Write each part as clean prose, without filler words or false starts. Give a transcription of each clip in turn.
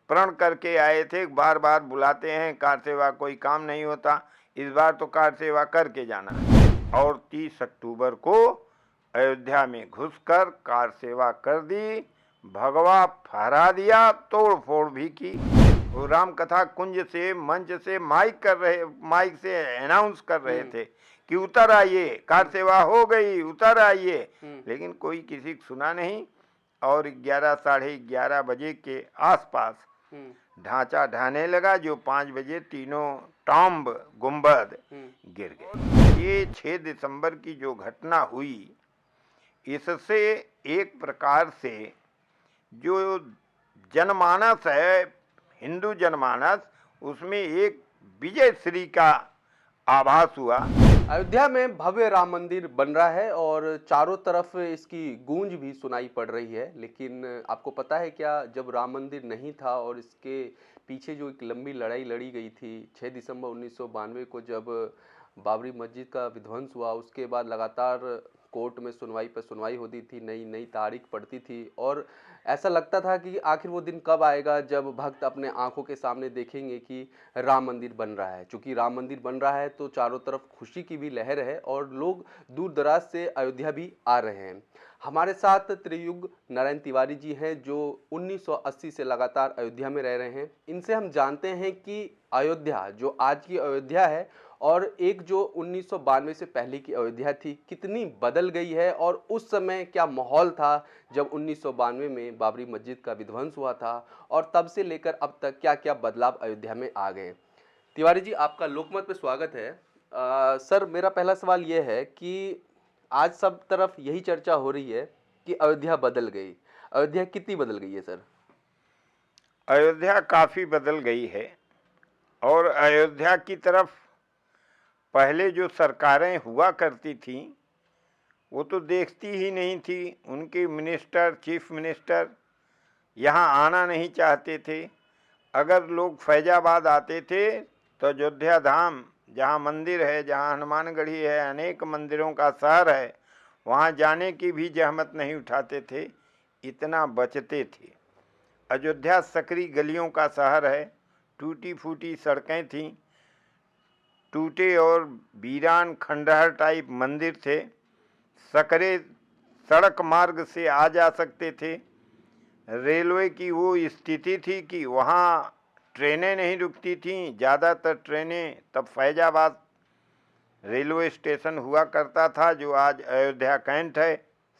प्रण करके आए थे, बार बार बुलाते हैं, कार सेवा कोई काम नहीं होता, इस बार तो कार सेवा करके जाना है। और 30 अक्टूबर को अयोध्या में घुसकर कार सेवा कर दी, भगवा फहरा दिया, तोड़ फोड़ भी की। वो राम कथा कुंज से, मंच से माइक से अनाउंस कर रहे थे कि उतर आइए, कार सेवा हो गई, उतर आइए। लेकिन कोई किसी को सुना नहीं। और 11 साढ़े 11 बजे के आसपास ढांचा ढहने लगा, जो 5 बजे तीनों टॉम्ब गुंबद गिर गए। ये 6 दिसंबर की जो घटना हुई, इससे एक प्रकार से जो जनमानस है, हिंदू जनमानस, उसमें एक विजय श्री का आभास हुआ। अयोध्या में भव्य राम मंदिर बन रहा है और चारों तरफ इसकी गूंज भी सुनाई पड़ रही है। लेकिन आपको पता है क्या, जब राम मंदिर नहीं था और इसके पीछे जो एक लंबी लड़ाई लड़ी गई थी 6 दिसंबर 1992 को, जब बाबरी मस्जिद का विध्वंस हुआ, उसके बाद लगातार कोर्ट में सुनवाई पर सुनवाई होती थी, नई नई तारीख पड़ती थी और ऐसा लगता था कि आखिर वो दिन कब आएगा जब भक्त अपने आंखों के सामने देखेंगे कि राम मंदिर बन रहा है। चूंकि राम मंदिर बन रहा है तो चारों तरफ खुशी की भी लहर है और लोग दूर दराज से अयोध्या भी आ रहे हैं। हमारे साथ त्रियुग नारायण तिवारी जी हैं, जो 1980 से लगातार अयोध्या में रह रहे हैं। इनसे हम जानते हैं कि अयोध्या, जो आज की अयोध्या है और एक जो 1992 से पहले की अयोध्या थी, कितनी बदल गई है और उस समय क्या माहौल था जब 1992 में बाबरी मस्जिद का विध्वंस हुआ था, और तब से लेकर अब तक क्या क्या बदलाव अयोध्या में आ गए। तिवारी जी, आपका लोकमत पे स्वागत है। सर, मेरा पहला सवाल यह है कि आज सब तरफ यही चर्चा हो रही है कि अयोध्या बदल गई। अयोध्या कितनी बदल गई है सर? अयोध्या काफ़ी बदल गई है। और अयोध्या की तरफ पहले जो सरकारें हुआ करती थीं, वो तो देखती ही नहीं थी। उनके मिनिस्टर, चीफ मिनिस्टर यहाँ आना नहीं चाहते थे। अगर लोग फैजाबाद आते थे तो अयोध्या धाम, जहाँ मंदिर है, जहाँ हनुमानगढ़ी है, अनेक मंदिरों का शहर है, वहाँ जाने की भी जहमत नहीं उठाते थे, इतना बचते थे। अयोध्या सकरी गलियों का शहर है, टूटी फूटी सड़कें थीं, टूटे और वीरान खंडहर टाइप मंदिर थे। सकरे सड़क मार्ग से आ जा सकते थे। रेलवे की वो स्थिति थी कि वहाँ ट्रेनें नहीं रुकती थीं। ज़्यादातर ट्रेनें तब फैजाबाद रेलवे स्टेशन हुआ करता था, जो आज अयोध्या कैंट है।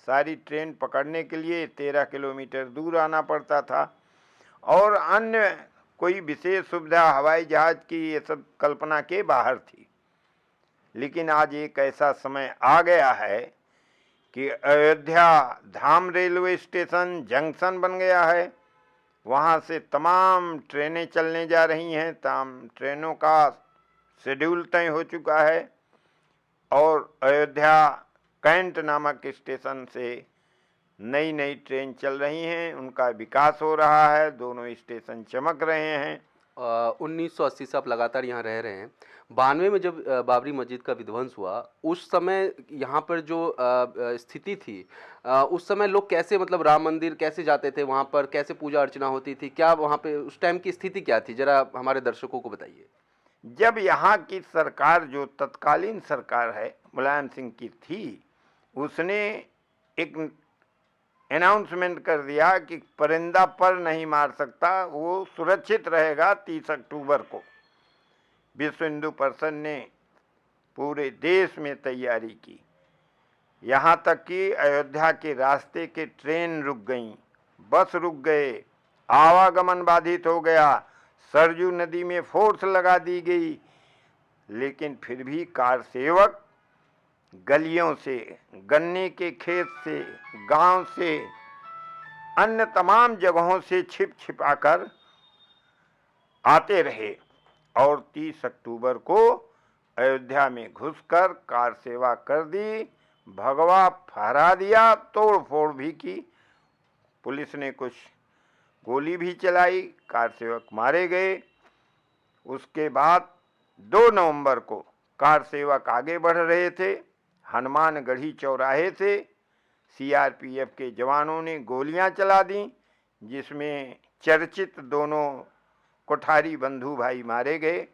सारी ट्रेन पकड़ने के लिए 13 किलोमीटर दूर आना पड़ता था। और अन्य कोई विशेष सुविधा हवाई जहाज़ की, ये सब कल्पना के बाहर थी। लेकिन आज एक ऐसा समय आ गया है कि अयोध्या धाम रेलवे स्टेशन जंक्शन बन गया है। वहाँ से तमाम ट्रेनें चलने जा रही हैं, तमाम ट्रेनों का शेड्यूल तय हो चुका है। और अयोध्या कैंट नामक स्टेशन से नई नई ट्रेन चल रही हैं, उनका विकास हो रहा है, दोनों स्टेशन चमक रहे हैं। 1980 से आप लगातार यहाँ रह रहे हैं। 92 में जब बाबरी मस्जिद का विध्वंस हुआ, उस समय यहाँ पर जो स्थिति थी, उस समय लोग कैसे, मतलब राम मंदिर कैसे जाते थे, वहाँ पर कैसे पूजा अर्चना होती थी, क्या वहाँ पे उस टाइम की स्थिति क्या थी, जरा हमारे दर्शकों को बताइए। जब यहाँ की सरकार, जो तत्कालीन सरकार है मुलायम सिंह की थी, उसने एक अनाउंसमेंट कर दिया कि परिंदा पर नहीं मार सकता, वो सुरक्षित रहेगा 30 अक्टूबर को। विश्व हिंदू परिषद ने पूरे देश में तैयारी की। यहाँ तक कि अयोध्या के रास्ते के ट्रेन रुक गईं, बस रुक गए, आवागमन बाधित हो गया, सरजू नदी में फोर्स लगा दी गई। लेकिन फिर भी कार सेवक गलियों से, गन्ने के खेत से, गांव से, अन्य तमाम जगहों से छिप छिपाकर आते रहे और 30 अक्टूबर को अयोध्या में घुसकर कार सेवा कर दी, भगवा फहरा दिया, तोड़ फोड़ भी की। पुलिस ने कुछ गोली भी चलाई, कार सेवक मारे गए। उसके बाद 2 नवंबर को कार सेवक आगे बढ़ रहे थे, हनुमानगढ़ी चौराहे से सीआरपीएफ के जवानों ने गोलियां चला दी, जिसमें चर्चित दोनों कोठारी बंधु भाई मारे गए।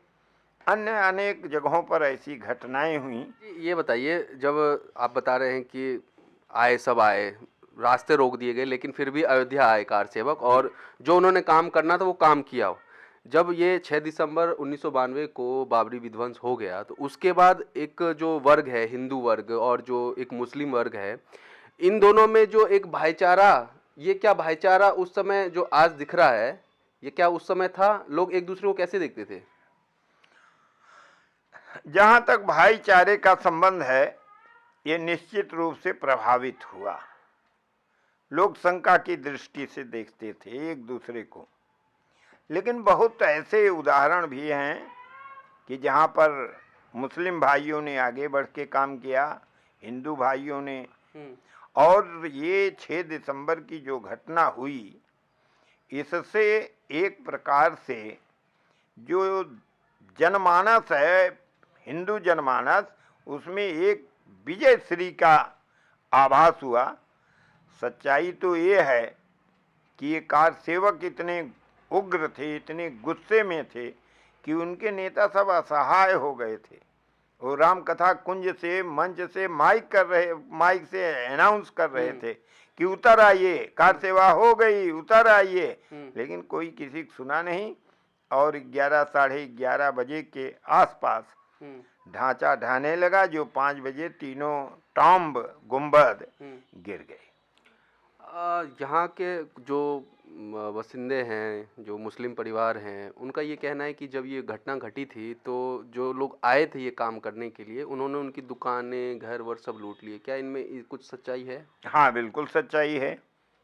अन्य अनेक जगहों पर ऐसी घटनाएं हुई। ये बताइए, जब आप बता रहे हैं कि सब आए, रास्ते रोक दिए गए, लेकिन फिर भी अयोध्या आए कार सेवक, और जो उन्होंने काम करना था वो काम किया हो। जब ये 6 दिसंबर 1992 को बाबरी विध्वंस हो गया, तो उसके बाद एक जो वर्ग है, हिंदू वर्ग, और जो एक मुस्लिम वर्ग है, इन दोनों में जो एक भाईचारा, ये क्या भाईचारा उस समय जो आज दिख रहा है, ये क्या उस समय था? लोग एक दूसरे को कैसे देखते थे? जहां तक भाईचारे का संबंध है, ये निश्चित रूप से प्रभावित हुआ। लोग शंका की दृष्टि से देखते थे एक दूसरे को। लेकिन बहुत ऐसे उदाहरण भी हैं कि जहां पर मुस्लिम भाइयों ने आगे बढ़ के काम किया, हिंदू भाइयों ने। और ये 6 दिसंबर की जो घटना हुई, इससे एक प्रकार से जो जनमानस है, हिंदू जनमानस, उसमें एक विजय श्री का आभास हुआ। सच्चाई तो ये है कि ये कार सेवक इतने उग्र थे, इतने गुस्से में थे कि उनके नेता सब असहाय हो गए थे। वो राम कथा कुंज से, मंच से माइक से अनाउंस कर रहे थे कि उतर आइए, कार सेवा हो गई, उतर आइए। लेकिन कोई किसी को सुना नहीं। और 11 साढ़े 11 बजे के आसपास ढांचा ढाने लगा, जो 5 बजे तीनों टॉम्ब गुंबद गिर गए। यहाँ के जो बसिंदे हैं, जो मुस्लिम परिवार हैं, उनका ये कहना है कि जब ये घटना घटी थी तो जो लोग आए थे ये काम करने के लिए, उन्होंने उनकी दुकानें, घर वर सब लूट लिए। क्या इनमें कुछ सच्चाई है? हाँ, बिल्कुल सच्चाई है।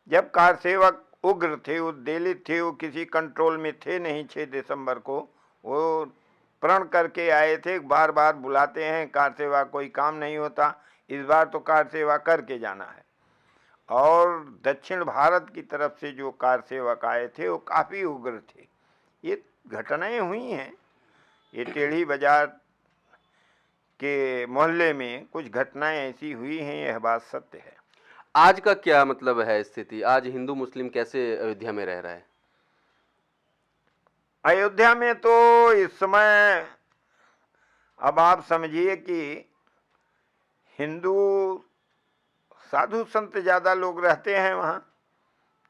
जब कार सेवक उग्र थे, उद्वेलित थे, वो किसी कंट्रोल में थे नहीं। 6 दिसंबर को वो प्रण करके आए थे। बार बार बुलाते हैं कार सेवा, कोई काम नहीं होता, इस बार तो कार सेवा करके जाना है। और दक्षिण भारत की तरफ से जो कार सेवक आए थे वो काफ़ी उग्र थे। ये घटनाएं हुई हैं। ये टेढ़ी बाजार के मोहल्ले में कुछ घटनाएं ऐसी हुई हैं, यह बात सत्य है। आज का क्या मतलब है स्थिति? आज हिंदू मुस्लिम कैसे अयोध्या में रह रहा है? अयोध्या में तो इस समय अब आप समझिए कि हिंदू साधु संत ज़्यादा लोग रहते हैं वहाँ।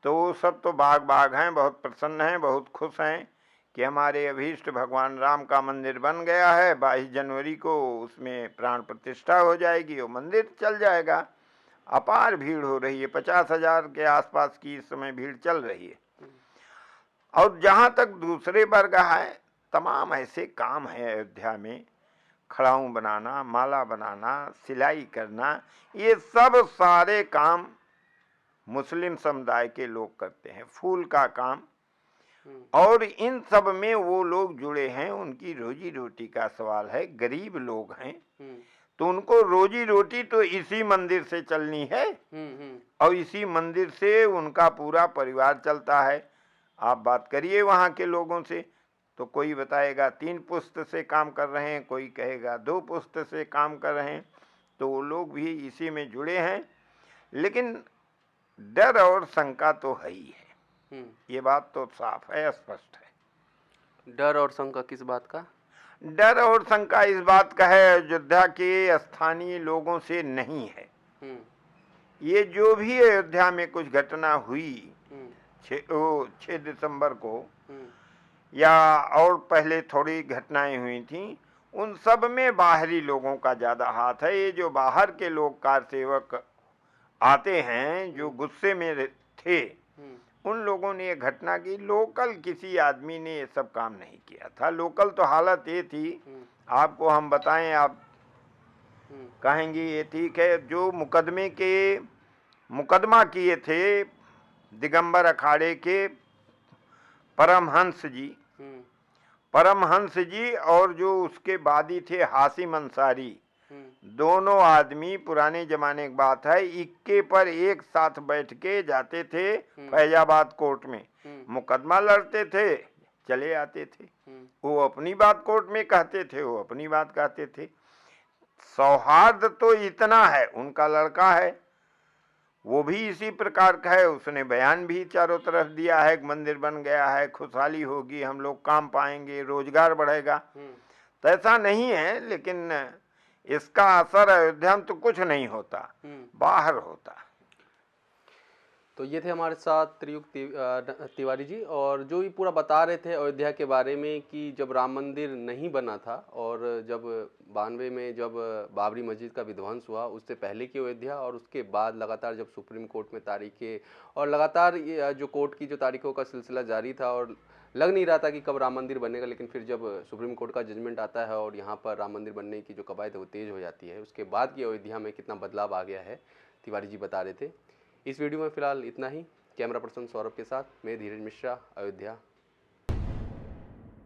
तो वो सब तो बाग बाग हैं, बहुत प्रसन्न हैं, बहुत खुश हैं कि हमारे अभीष्ट भगवान राम का मंदिर बन गया है। 22 जनवरी को उसमें प्राण प्रतिष्ठा हो जाएगी, वो मंदिर चल जाएगा। अपार भीड़ हो रही है, 50,000 के आसपास की इस समय भीड़ चल रही है। और जहाँ तक दूसरे वर्ग है, तमाम ऐसे काम हैं अयोध्या में, खड़ाऊँ बनाना, माला बनाना, सिलाई करना, ये सब सारे काम मुस्लिम समुदाय के लोग करते हैं। फूल का काम, और इन सब में वो लोग जुड़े हैं। उनकी रोजी रोटी का सवाल है। गरीब लोग हैं तो उनको रोजी रोटी तो इसी मंदिर से चलनी है, और इसी मंदिर से उनका पूरा परिवार चलता है। आप बात करिए वहाँ के लोगों से, तो कोई बताएगा 3 पुश्त से काम कर रहे हैं, कोई कहेगा 2 पुश्त से काम कर रहे हैं। तो वो लोग भी इसी में जुड़े हैं। लेकिन डर और शंका तो है ही है, ये बात तो साफ है, स्पष्ट है। डर और शंका किस बात का? डर और शंका इस बात का है, अयोध्या के स्थानीय लोगों से नहीं है। ये जो भी अयोध्या में कुछ घटना हुई 6 दिसंबर को, या और पहले थोड़ी घटनाएं हुई थी, उन सब में बाहरी लोगों का ज़्यादा हाथ है। ये जो बाहर के लोग कार सेवक आते हैं, जो गुस्से में थे, उन लोगों ने ये घटना की। लोकल किसी आदमी ने ये सब काम नहीं किया था। लोकल तो हालत ये थी, आपको हम बताएं, आप कहेंगे ये ठीक है। जो मुकदमा किए थे दिगंबर अखाड़े के परमहंस जी और जो उसके वादी थे हाशिम अंसारी, दोनों आदमी, पुराने जमाने की बात है, इक्के पर एक साथ बैठ के जाते थे फैजाबाद कोर्ट में, मुकदमा लड़ते थे, चले आते थे। वो अपनी बात कोर्ट में कहते थे, वो अपनी बात कहते थे। सौहार्द तो इतना है, उनका लड़का है, वो भी इसी प्रकार का है। उसने बयान भी चारों तरफ दिया है कि मंदिर बन गया है, खुशहाली होगी, हम लोग काम पाएंगे, रोजगार बढ़ेगा। तो ऐसा नहीं है, लेकिन इसका असर अयोध्या में तो कुछ नहीं होता, बाहर होता। तो ये थे हमारे साथ त्रियुग तिवारी जी, और जो ये पूरा बता रहे थे अयोध्या के बारे में कि जब राम मंदिर नहीं बना था और जब 92 में जब बाबरी मस्जिद का विध्वंस हुआ, उससे पहले की अयोध्या और उसके बाद लगातार जब सुप्रीम कोर्ट में तारीखें और लगातार ये जो कोर्ट की जो तारीखों का सिलसिला जारी था और लग नहीं रहा था कि कब राम मंदिर बनेगा, लेकिन फिर जब सुप्रीम कोर्ट का जजमेंट आता है और यहाँ पर राम मंदिर बनने की जो कवायद है वो तेज़ हो जाती है, उसके बाद की अयोध्या में कितना बदलाव आ गया है, तिवारी जी बता रहे थे। इस वीडियो में फिलहाल इतना ही। कैमरा पर्सन सौरभ के साथ मैं धीरज मिश्रा, अयोध्या।